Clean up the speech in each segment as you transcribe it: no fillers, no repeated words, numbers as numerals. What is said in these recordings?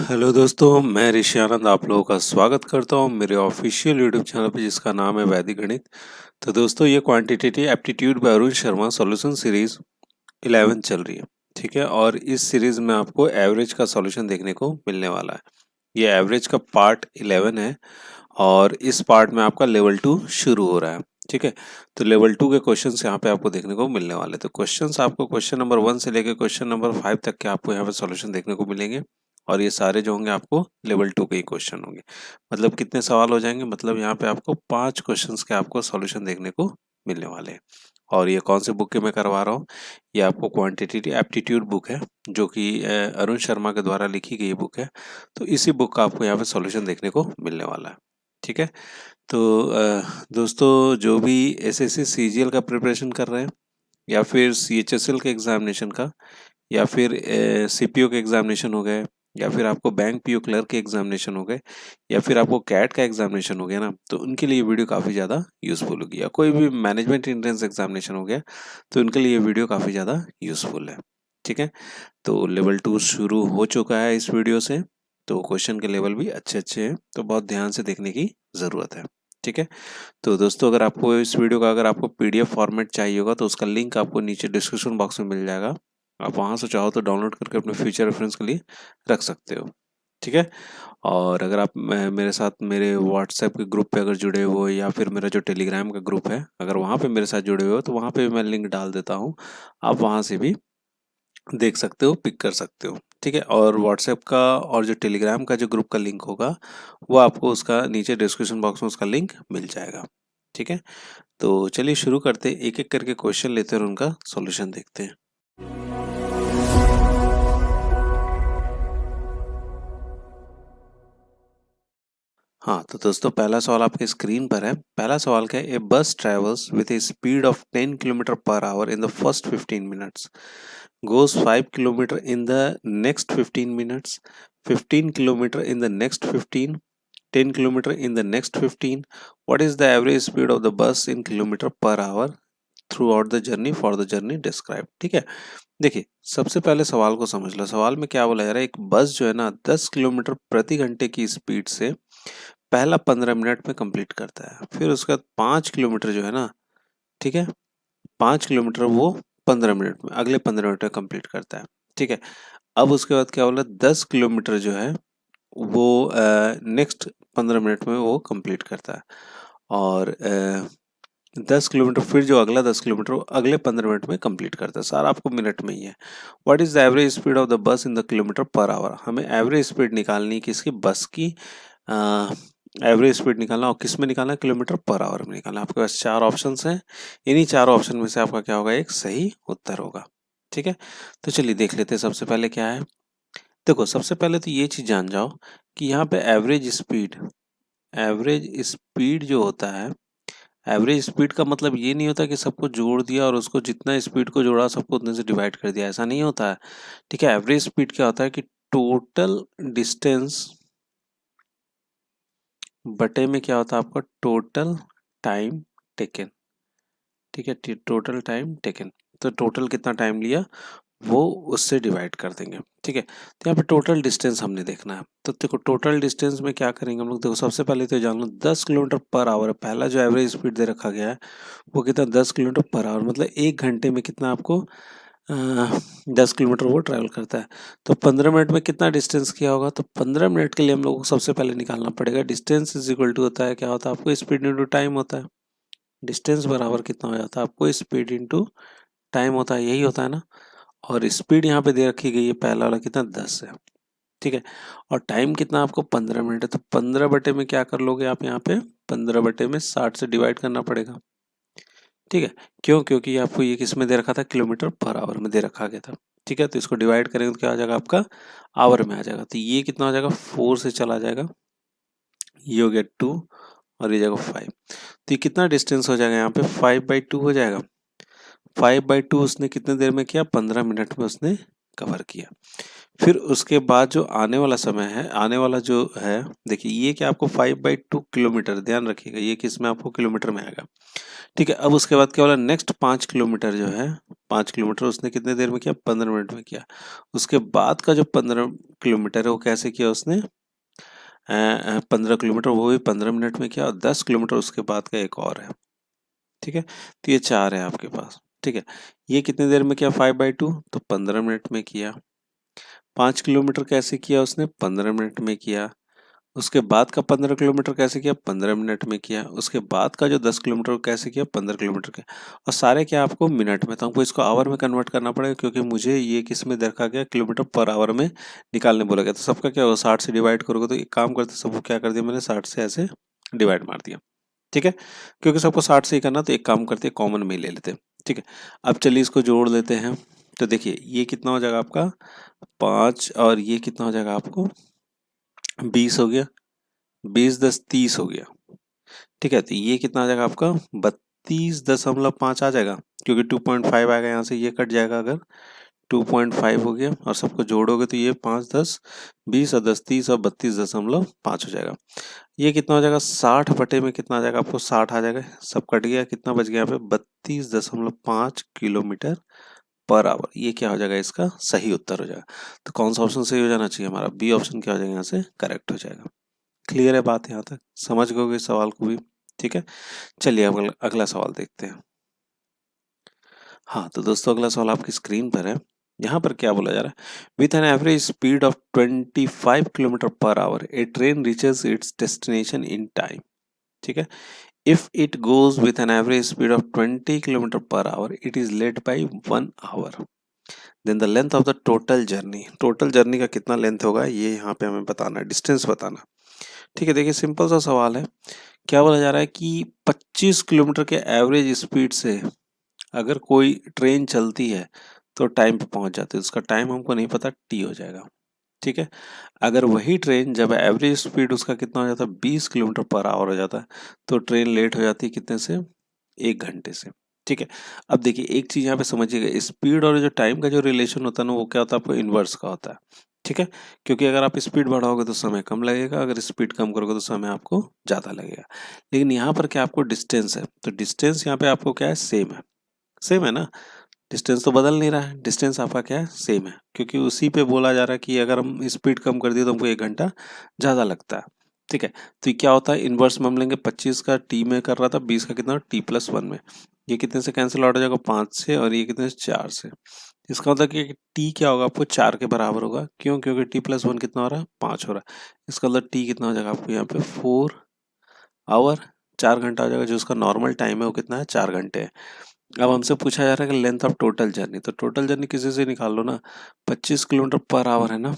Hello दोस्तों, मैं ऋषि आनंद आप लोगों का स्वागत करता हूं मेरे ऑफिशियल यूट्यूब चैनल पे जिसका नाम है वैदिक गणित। तो दोस्तों ये quantitative aptitude bye Arun Sharma solution series 11 चल रही है। ठीक है, और इस सीरीज में आपको एवरेज का सॉल्यूशन देखने को मिलने वाला है। ये एवरेज का पार्ट 11 है और इस पार्ट में आपका लेवल 2 शुरू हो रहा है। ठीक है, तो लेवल 2 के क्वेश्चंस यहाँ पे आपको देखने को मिलने वाले। तो क्वेश्चंस आपको क्वेश्चन नंबर 1 से लेकर क्वेश्चन नंबर 5 तक के आपको यहाँ पे सॉल्यूशन देखने को मिलेंगे और ये सारे जो होंगे आपको लेवल 2 के ही क्वेश्चन होंगे। मतलब कितने सवाल हो जाएंगे, मतलब यहाँ पे आपको 5 क्वेश्चंस के आपको सॉल्यूशन देखने को मिलने वाले हैं। और ये कौन से बुक के मैं करवा रहा हूँ, ये आपको क्वांटिटेटिव एप्टीट्यूड बुक है जो कि अरुण शर्मा के द्वारा लिखी गई बुक है। तो इसी बुक का आपको यहाँ पे सॉल्यूशन देखने को मिलने वाला है। ठीक है, तो दोस्तों जो भी एसएससी सीजीएल का प्रिपरेशन कर रहे हैं या फिर सीएचएसएल के एग्जामिनेशन का या फिर सीपीओ के एग्जामिनेशन हो गए या फिर आपको बैंक पीओ क्लर्क के एग्जामिनेशन हो गए या फिर आपको कैट का एग्जामिनेशन हो गया ना, तो उनके लिए ये वीडियो काफ़ी ज़्यादा यूज़फुल होगी। या कोई भी मैनेजमेंट एंट्रेंस एग्जामिनेशन हो गया तो उनके लिए ये वीडियो काफ़ी ज़्यादा यूज़फुल है। ठीक है, तो लेवल 2 शुरू हो चुका है इस वीडियो से, तो क्वेश्चन के लेवल भी अच्छे अच्छे हैं, तो बहुत ध्यान से देखने की ज़रूरत है। ठीक है, तो दोस्तों अगर आपको इस वीडियो का अगर आपको पीडीएफ फॉर्मेट चाहिए होगा तो उसका लिंक आपको नीचे डिस्क्रिप्शन बॉक्स में मिल जाएगा। आप वहां से चाहो तो डाउनलोड करके अपने फ्यूचर रेफरेंस के लिए रख सकते हो। ठीक है, और अगर आप मेरे साथ मेरे व्हाट्सएप के ग्रुप पे अगर जुड़े हुए हो या फिर मेरा जो टेलीग्राम का ग्रुप है अगर वहाँ पे मेरे साथ जुड़े हुए हो तो वहाँ पे भी मैं लिंक डाल देता हूँ, आप वहाँ से भी देख सकते हो, पिक कर सकते हो। ठीक है, और व्हाट्सएप का और जो टेलीग्राम का जो ग्रुप का लिंक होगा वो आपको उसका नीचे डिस्क्रिप्शन बॉक्स में उसका लिंक मिल जाएगा। ठीक है, तो चलिए शुरू करते हैं, एक एक करके क्वेश्चन लेते हैं और उनका सॉल्यूशन देखते हैं। हाँ, तो दोस्तों पहला सवाल आपके स्क्रीन पर है। पहला सवाल क्या है, ए बस travels with A speed of 10 kilometre per our in the first 15 minutes, goes 5 kilometer in the next 15 minutes, 15 kilometer in the next 15, 10 kilometer in the next 15. What is the average speed of the bus in kilometer per hour throughout the journey for the journey described? ठीक है, देखिए सबसे पहले सवाल को समझ लो। सवाल में क्या बोला जा रहा है, एक बस जो है ना 10 किलोमीटर प्रति घंटे की स्पीड से पहला 15 मिनट में कंप्लीट करता है, फिर उसके बाद 5 किलोमीटर जो है ना, ठीक है, 5 किलोमीटर वो 15 मिनट में, अगले 15 मिनट में कंप्लीट करता है। ठीक है, अब उसके बाद क्या बोला, 10 किलोमीटर जो है वो नेक्स्ट 15 मिनट में वो कंप्लीट करता है और 10 किलोमीटर फिर जो अगला 10 किलोमीटर वो अगले 15 मिनट में कंप्लीट करता है। सारा आपको मिनट में ही है। What is the average speed of the bus in the kilometre per our, हमें एवरेज स्पीड निकालनी है किसकी, बस की एवरेज स्पीड निकालना, और किस में निकालना है, किलोमीटर पर आवर में निकालना। आपके पास 4 ऑप्शंस हैं, इन्हीं 4 ऑप्शन में से आपका क्या होगा, एक सही उत्तर होगा। ठीक है, तो चलिए देख लेते हैं सबसे पहले क्या है। देखो सबसे पहले तो ये चीज जान जाओ कि यहाँ पे एवरेज स्पीड जो होता है, एवरेज स्पीड का मतलब ये नहीं होता कि सबको जोड़ दिया और उसको जितना स्पीड को जोड़ा सबको उतने से डिवाइड कर दिया, ऐसा नहीं होता है। ठीक है, एवरेज स्पीड क्या होता है कि टोटल डिस्टेंस बटे में क्या होता है आपका, टोटल टाइम टेकन। ठीक है, टोटल टाइम टेकन, तो टोटल कितना टाइम लिया वो उससे डिवाइड कर देंगे। ठीक है, तो यहाँ पे टोटल डिस्टेंस हमने देखना है। तो देखो टोटल डिस्टेंस में क्या करेंगे हम लोग, देखो सबसे पहले तो जान लो 10 किलोमीटर पर आवर, पहला जो एवरेज स्पीड दे रखा गया है वो कितना, 10 किलोमीटर पर आवर, मतलब 1 घंटे में कितना आपको 10 किलोमीटर वो ट्रैवल करता है। तो 15 मिनट में कितना डिस्टेंस किया होगा, तो 15 मिनट के लिए हम लोग को सबसे पहले निकालना पड़ेगा डिस्टेंस इज इक्वल टू होता है, क्या होता है आपको, स्पीड इंटू टाइम होता है। डिस्टेंस बराबर कितना हो जाता है आपको, स्पीड इंटू टाइम होता है, यही होता है ना। और स्पीड यहाँ पे दे रखी गई है, पहला वाला कितना 10 है। ठीक है, और टाइम कितना आपको 15 मिनट है, तो 15 बटे में क्या कर लोगे आप, यहाँ पे 15 बटे में 60 से डिवाइड करना पड़ेगा। ठीक है, क्यों, क्योंकि आपको ये किस में दे रखा था, किलोमीटर पर आवर में दे रखा गया था। ठीक है, तो इसको डिवाइड करेंगे तो क्या आ जाएगा आपका, आवर में आ जाएगा। तो ये कितना हो जाएगा, 4 से चला जाएगा, ये हो गया 2 और ये जाएगा 5। तो ये कितना डिस्टेंस हो जाएगा यहाँ पे, 5/2 हो जाएगा। 5/2 उसने कितने देर में किया, 15 मिनट में उसने कवर किया। फिर उसके बाद जो आने वाला समय है, आने वाला जो है, देखिए ये कि आपको 5/2 किलोमीटर, ध्यान रखिएगा ये किस में आपको किलोमीटर में आएगा। ठीक है, अब उसके बाद क्या बोला, नेक्स्ट 5 किलोमीटर जो है, 5 किलोमीटर उसने कितने देर में किया, 15 मिनट में किया। उसके बाद का जो 15 किलोमीटर है वो कैसे किया उसने, 15 किलोमीटर वो भी 15 मिनट में किया, और 10 किलोमीटर उसके बाद का एक और है। ठीक है, तो ये 4 है आपके पास। ठीक है, ये कितने देर में किया, 5/2, तो 15 मिनट में किया। 5 किलोमीटर कैसे किया उसने, 15 मिनट में किया। उसके बाद का 15 किलोमीटर कैसे किया, 15 मिनट में किया। उसके बाद का जो 10 किलोमीटर कैसे किया, 15 किलोमीटर किया। और सारे क्या आपको मिनट में, तो हमको इसको आवर में कन्वर्ट करना पड़ेगा, क्योंकि मुझे ये किस में देखा गया, किलोमीटर पर आवर में निकालने बोला गया। तो सबका क्या होगा, 60 से डिवाइड करोगे तो एक काम करते, सबको क्या कर दिया मैंने, 60 से ऐसे डिवाइड मार दिया। ठीक है, क्योंकि सबको 60 से ही करना, तो एक काम करते हैं कॉमन में ही ले लेते हैं। ठीक है, अब चलिए इसको जोड़ लेते हैं। तो देखिए ये कितना हो जाएगा आपका 5, और ये कितना हो जाएगा आपको 20 हो गया। 20 10 30 हो गया। ठीक है, तो ये कितना आ जाएगा आपका 32.5 आ जाएगा, क्योंकि 2.5 आएगा यहाँ से, ये कट जाएगा अगर 2.5 हो गया, और सबको जोड़ोगे तो ये 5 10 20 और 10 30 और 32.5 हो जाएगा। ये कितना हो जाएगा 60 में कितना आ जाएगा आपको, 60 आ जाएगा, सब कट गया, कितना बच गया यहाँ पे 32.5 किलोमीटर पर आवर। ये क्या हो जाएगा, इसका सही उत्तर हो जाएगा। तो कौन सा ऑप्शन सही हो जाना चाहिए हमारा, बी ऑप्शन क्या हो जाएगा यहाँ से करेक्ट हो जाएगा। क्लियर है बात यहाँ तक, समझ गए इस सवाल को भी। ठीक है, चलिए अब अगला सवाल देखते हैं। हाँ तो दोस्तों अगला सवाल आपकी स्क्रीन पर है। यहाँ पर क्या बोला जा रहा है, with an average speed of 25 kilometre per hour a train reaches its destination in time. ठीक है, if it goes with an average speed of 20 kilometre per hour it is late by 1 hour, then the length of the total journey का कितना length होगा, ये यहाँ पे हमें बताना है, डिस्टेंस बताना। ठीक है, देखिए सिंपल सा सवाल है। क्या बोला जा रहा है कि 25 किलोमीटर के एवरेज स्पीड से अगर कोई ट्रेन चलती है तो टाइम पे पहुंच जाती है, उसका टाइम हमको नहीं पता, टी हो जाएगा। ठीक है, अगर वही ट्रेन जब एवरेज स्पीड उसका कितना हो जाता है 20 किलोमीटर पर आवर हो जाता है, तो ट्रेन लेट हो जाती है कितने से, 1 घंटे से। ठीक है, अब देखिए एक चीज यहाँ पे समझिएगा, स्पीड और जो टाइम का जो रिलेशन होता है ना, वो क्या होता है आपको इनवर्स का होता है। ठीक है, क्योंकि अगर आप स्पीड बढ़ाओगे तो समय कम लगेगा, अगर स्पीड कम करोगे तो समय आपको ज़्यादा लगेगा। लेकिन यहाँ पर क्या आपको डिस्टेंस है, तो डिस्टेंस यहाँ पे आपको क्या है, सेम है ना, डिस्टेंस तो बदल नहीं रहा है, डिस्टेंस आपका क्या है, सेम है, क्योंकि उसी पे बोला जा रहा है कि अगर हम स्पीड कम कर दिए तो हमको 1 घंटा ज़्यादा लगता है। ठीक है, तो ये क्या होता है, इनवर्स में हम लेंगे, 25 का टी में कर रहा था, 20 का कितना t+1 में, ये कितने से कैंसिल आउट हो जाएगा, 5 से, और ये कितने से, 4 से। इसका मतलब कि टी क्या होगा आपको 4 के बराबर होगा, क्यों, क्योंकि t+1 कितना हो रहा है, 5 हो रहा है। इसका मतलब टी कितना हो जाएगा आपको यहाँ पे 4 आवर, 4 घंटा हो जाएगा, जो उसका नॉर्मल टाइम है वो कितना है, 4 घंटे है। अब हमसे पूछा जा रहा है कि लेंथ ऑफ टोटल जर्नी, तो टोटल जर्नी किसी से निकाल लो ना, 25 किलोमीटर पर आवर है ना,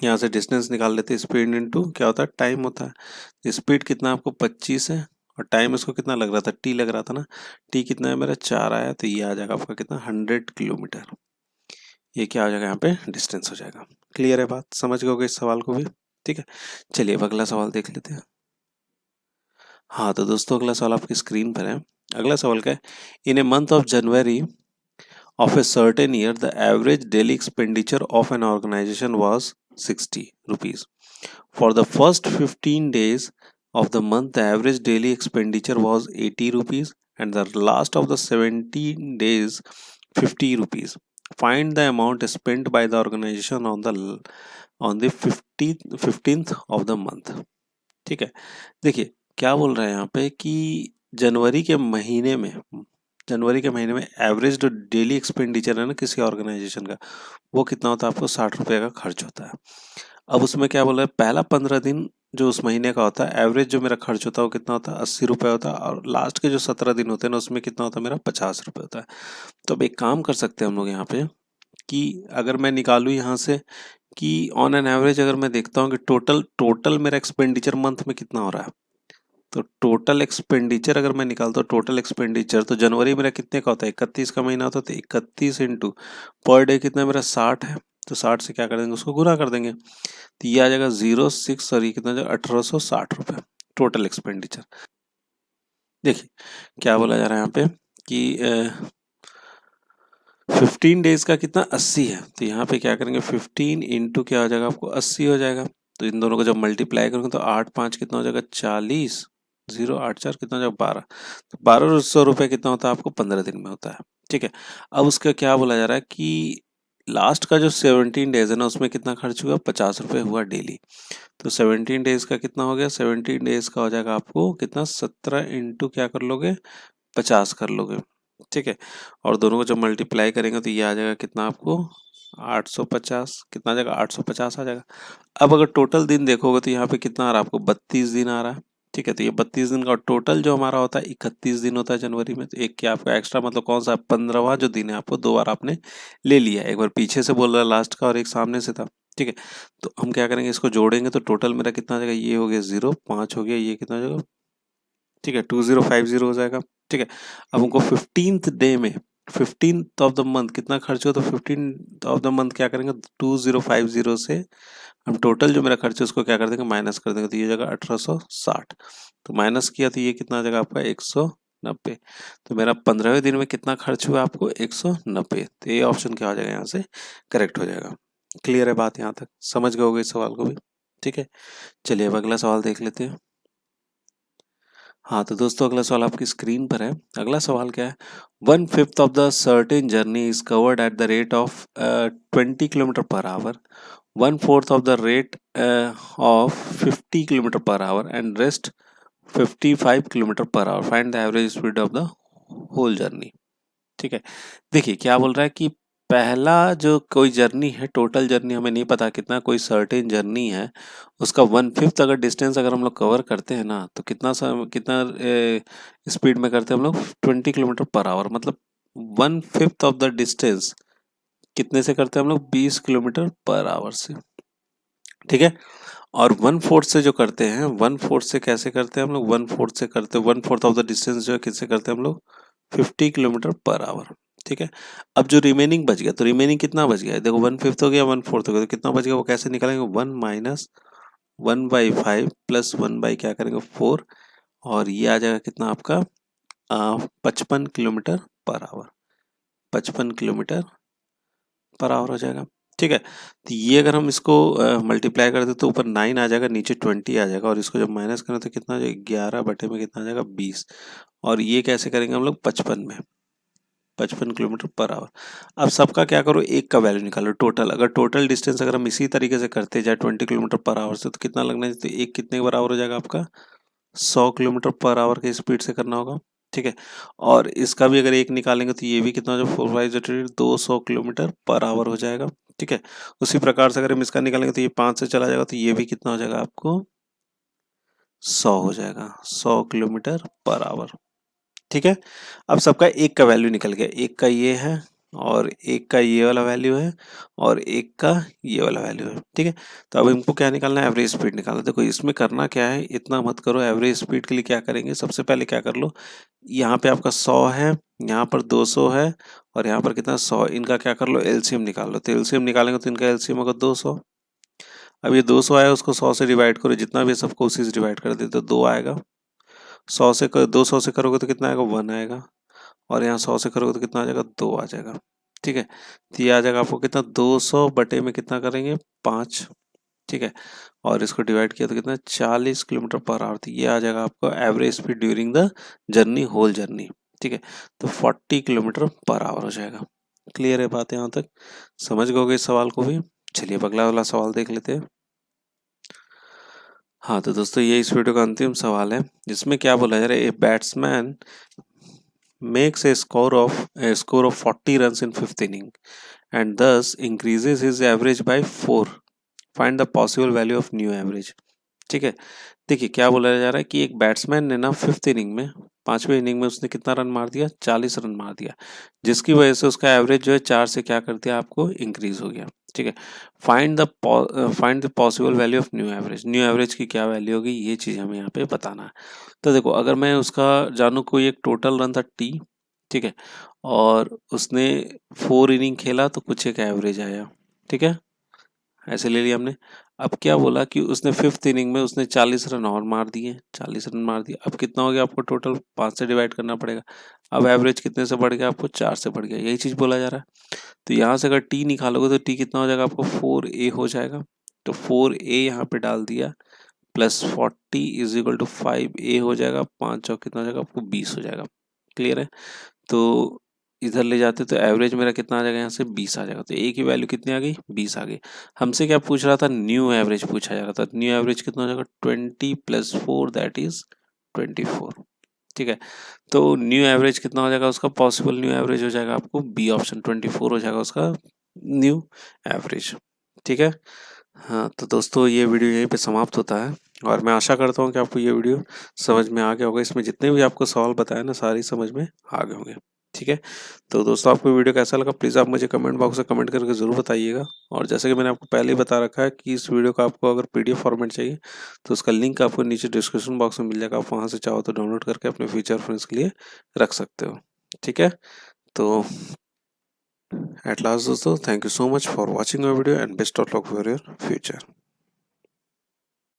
यहाँ से डिस्टेंस निकाल लेते हैं, स्पीड इनटू क्या होता है, टाइम होता है। स्पीड कितना आपको 25 है, और टाइम इसको कितना लग रहा था, टी लग रहा था ना, टी कितना है मेरा 4 आया, तो ये आ जाएगा आपका कितना 100 किलोमीटर। ये क्या हो जाएगा यहाँ पे डिस्टेंस हो जाएगा। क्लियर है बात, समझ गए इस सवाल को भी। ठीक है, चलिए अब अगला सवाल देख लेते हैं। हाँ तो दोस्तों अगला सवाल आपकी स्क्रीन पर है। अगला सवाल क्या है, in a month of January of a certain year, the average daily expenditure of an organization was 60 rupees. For the first 15 days of the month, the average daily expenditure was 80 rupees, and the last of the 17 days, 50 rupees. Find the amount spent by the organization on the 15th of the month. ठीक है, देखिए क्या बोल रहे हैं यहाँ पे कि जनवरी के महीने में जनवरी के महीने में एवरेज जो डेली एक्सपेंडिचर है ना किसी ऑर्गेनाइजेशन का, वो कितना होता है, आपको 60 रुपये का खर्च होता है। अब उसमें क्या बोला है, पहला 15 दिन जो उस महीने का होता है, एवरेज जो मेरा खर्च होता है वो कितना होता है, 80 रुपये होता है, और लास्ट के जो 17 दिन होते हैं ना, उसमें कितना होता है मेरा, 50 रुपये होता है। तो अब एक काम कर सकते हैं हम लोग यहाँ पे, कि अगर मैं निकालूँ यहाँ से कि ऑन एन एवरेज अगर मैं देखता हूँ कि टोटल टोटल मेरा एक्सपेंडिचर मंथ में कितना हो रहा है, तो टोटल एक्सपेंडिचर अगर मैं निकालता हूँ, टोटल एक्सपेंडिचर तो जनवरी मेरा कितने का होता है, 31 का महीना होता है, तो 31 इंटू पर डे कितना मेरा 60 है, तो 60 से क्या कर देंगे, उसको गुना कर देंगे, तो ये आ जाएगा 06, और ये कितना जाएगा 1860 रुपये टोटल एक्सपेंडिचर। देखिए क्या बोला जा रहा है यहाँ पे कि 15 डेज का कितना 80 है, तो यहाँ पे क्या करेंगे 15 इंटू क्या हो जाएगा आपको 80 हो जाएगा। तो इन दोनों को जब मल्टीप्लाई करोगे तो 8 5 कितना हो जाएगा 40, 0 8 4 कितना हो जाएगा 12। तो 1200 रुपये कितना होता है आपको 15 दिन में होता है। ठीक है, अब उसका क्या बोला जा रहा है कि लास्ट का जो 17 डेज है ना उसमें कितना खर्च हुआ 50 रुपये हुआ डेली। तो 17 डेज का कितना हो गया 17 डेज का हो जाएगा आपको कितना 17 इंटू क्या कर लोगे 50 कर लोगे। ठीक है, और दोनों को जब मल्टीप्लाई करेंगे तो ये आ जाएगा कितना आपको 850, कितना आ जाएगा 850 आ जाएगा। अब अगर टोटल दिन देखोगे तो यहाँ पे कितना आ रहा है आपको 32 दिन आ रहा है। ठीक है, तो ये 32 दिन का टोटल जो हमारा होता है 31 दिन होता है जनवरी में। तो एक क्या आपका एक्स्ट्रा मतलब कौन सा 15वां जो दिन है आपको 2 बार आपने ले लिया, एक बार पीछे से बोल रहा है लास्ट का और एक सामने से था। ठीक है, तो हम क्या करेंगे इसको जोड़ेंगे तो टोटल मेरा कितना आ जाएगा, ये हो गया 0 5 हो गया, ये कितना हो जाएगा, ठीक है 2050 हो जाएगा। ठीक है, अब हमको 15th डे में 15th ऑफ द मंथ कितना खर्च हो, तो 15th ऑफ द मंथ क्या करेंगे 2050 से हम टोटल जो मेरा खर्च है उसको क्या कर देंगे माइनस कर देंगे, तो ये जगह 1860, तो माइनस किया तो ये कितना आ जाएगा आपका 190। तो मेरा 15वें दिन में कितना खर्च हुआ आपको 190, तो ये ऑप्शन क्या हो जाएगा यहाँ से करेक्ट हो जाएगा। क्लियर है बात, यहाँ तक समझ गए होगे इस सवाल को भी। ठीक है, चलिए अब अगला सवाल देख लेते हैं। हाँ तो दोस्तों अगला सवाल आपकी स्क्रीन पर है। अगला सवाल क्या है, 1/5 of the certain journey is covered at the rate of 20 kilometre per hour, 1/4 of the rate of 50 kilometre per hour and rest 55 kilometre per hour, find the average speed of the whole journey. ठीक है, देखिए क्या बोल रहा है कि पहला जो कोई जर्नी है, टोटल जर्नी हमें नहीं पता कितना, कोई सर्टेन जर्नी है उसका 1/5 अगर डिस्टेंस अगर हम लोग कवर करते हैं ना तो कितना स्पीड में करते हैं हम लोग 20 किलोमीटर पर आवर, मतलब 1/5 ऑफ द डिस्टेंस कितने से करते हैं हम लोग 20 किलोमीटर पर आवर से। ठीक है, और 1/4 से जो करते हैं 1/4 से कैसे करते हैं हम लोग 1/4 से करते हैं 1/4 ऑफ द डिस्टेंस जो है किससे करते हैं हम लोग 50 किलोमीटर पर आवर। ठीक है, अब जो रिमेनिंग बच गया, तो रिमेनिंग कितना बच गया है देखो 1/5 हो गया 1/4 हो गया, तो कितना बच गया वो कैसे निकालेंगे 1 माइनस 1/5 प्लस 1 बाई क्या करेंगे 4, और ये आ जाएगा कितना आपका 55 kilometre per our, 55 kilometre per our हो जाएगा। ठीक है, तो ये अगर हम इसको मल्टीप्लाई कर दे तो ऊपर 9 आ जाएगा नीचे 20 आ जाएगा, और इसको जब माइनस करें तो कितना आ जाएगा 11 बटे में कितना आ जाएगा 20, और ये कैसे करेंगे हम लोग 55 में 55 किलोमीटर पर आवर। अब सबका क्या करो एक का वैल्यू निकालो टोटल, अगर टोटल डिस्टेंस अगर हम इसी तरीके से करते जाए 20 किलोमीटर पर आवर से तो कितना लगना है, तो एक कितने के बराबर हो जाएगा आपका 100 किलोमीटर पर आवर के स्पीड से करना होगा। ठीक है, और इसका भी अगर एक निकालेंगे तो ये भी कितना हो जाएगा 4 5 200 किलोमीटर पर आवर हो जाएगा। ठीक है, उसी प्रकार से अगर हम इसका निकालेंगे तो ये 5 से चला जाएगा तो ये भी कितना हो जाएगा आपको 100 हो जाएगा, 100 किलोमीटर पर आवर। ठीक है, अब सबका एक का वैल्यू निकल गया, एक का ये है और एक का ये वाला वैल्यू है और एक का ये वाला वैल्यू है। ठीक है, तो अब इनको क्या निकालना है एवरेज स्पीड निकालना है। देखो इसमें करना क्या है, इतना मत करो, एवरेज स्पीड के लिए क्या करेंगे सबसे पहले क्या कर लो, यहाँ पे आपका 100 है, यहाँ पर 200 है और यहाँ पर कितना 100, इनका क्या कर लो एलसीएम निकाल लो। तो एलसीएम निकालेंगे तो इनका एलसीएम होगा 200। अब ये 200 आया उसको 100 से डिवाइड करो, जितना भी सबको उसी से डिवाइड कर देते तो 2 आएगा। 200 से करोगे तो कितना आएगा 1 आएगा, और यहाँ 100 से करोगे तो कितना आ जाएगा 2 आ जाएगा। ठीक है, तो ये आ जाएगा आपको कितना 200 बटे में कितना करेंगे 5। ठीक है, और इसको डिवाइड किया तो कितना 40 किलोमीटर पर आवर, तो ये आ जाएगा आपको average speed during the journey whole journey. ठीक है, तो 40 किलोमीटर पर आवर हो जाएगा। क्लियर है बात यहाँ तक, समझ गए इस सवाल को भी। चलिए अब अगला वाला सवाल देख लेते हैं। हाँ तो दोस्तों ये इस वीडियो का अंतिम सवाल है, जिसमें क्या बोला जा रहा है, a batsman makes a score of 40 runs in fifth inning and thus increases his average by 4. Find the possible value of new average. ठीक है, देखिए क्या बोला जा रहा है कि एक बैट्समैन ने ना फिफ्थ इनिंग में 5वें इनिंग में उसने कितना रन मार दिया 40 रन मार दिया, जिसकी वजह से उसका एवरेज जो है 4 से क्या कर दिया आपको इंक्रीज हो गया। ठीक है, find the possible value of new average की क्या वैल्यू होगी, ये चीज़ हमें यहाँ पे बताना है। तो देखो अगर मैं उसका जानू कोई एक टोटल रन था टी, ठीक है, और उसने 4 इनिंग खेला तो कुछ एक एवरेज आया। ठीक है, ऐसे ले लिया हमने। अब क्या बोला कि उसने 5th इनिंग में उसने 40 रन और मार दिए, 40 रन मार दिए। अब कितना हो गया आपको टोटल, 5 से डिवाइड करना पड़ेगा। अब एवरेज कितने से बढ़ गया आपको, 4 से बढ़ गया, यही चीज़ बोला जा रहा है। तो यहाँ से अगर टी निकालोगे तो टी कितना हो जाएगा आपको, 4a हो जाएगा। तो 4a यहाँ पे डाल दिया, plus 40 is equal to 5a हो जाएगा। 5 चौक कितना हो जाएगा आपको, 20 हो जाएगा। क्लियर है। तो इधर ले जाते तो एवरेज मेरा कितना आ जाएगा, यहाँ से 20 आ जाएगा। तो ए की वैल्यू कितनी आ गई, 20 आ गई। हमसे क्या पूछ रहा था, न्यू एवरेज पूछा जा रहा था। न्यू एवरेज कितना हो जाएगा, 20 + 4 दैट इज 24। ठीक है। तो न्यू एवरेज कितना हो जाएगा उसका, पॉसिबल न्यू एवरेज हो जाएगा आपको बी ऑप्शन, 24 हो जाएगा उसका न्यू एवरेज। ठीक है। हाँ, तो दोस्तों ये वीडियो यहीं पे समाप्त होता है और मैं आशा करता हूँ कि आपको ये वीडियो समझ में आ गया होगा। इसमें जितने भी आपको सवाल बताए ना, सारी समझ में आ गए होंगे। ठीक है। तो दोस्तों आपको वीडियो कैसा लगा, प्लीज़ आप मुझे कमेंट बॉक्स में कमेंट करके ज़रूर बताइएगा। और जैसे कि मैंने आपको पहले ही बता रखा है कि इस वीडियो का आपको अगर पीडीएफ फॉर्मेट चाहिए तो उसका लिंक आपको नीचे डिस्क्रिप्शन बॉक्स में मिल जाएगा। आप वहाँ से चाहो तो डाउनलोड करके अपने फ्यूचर फ्रेंड्स के लिए रख सकते हो। ठीक है। तो एट लास्ट दोस्तों, thank you so much for watching my video and best of luck for your future.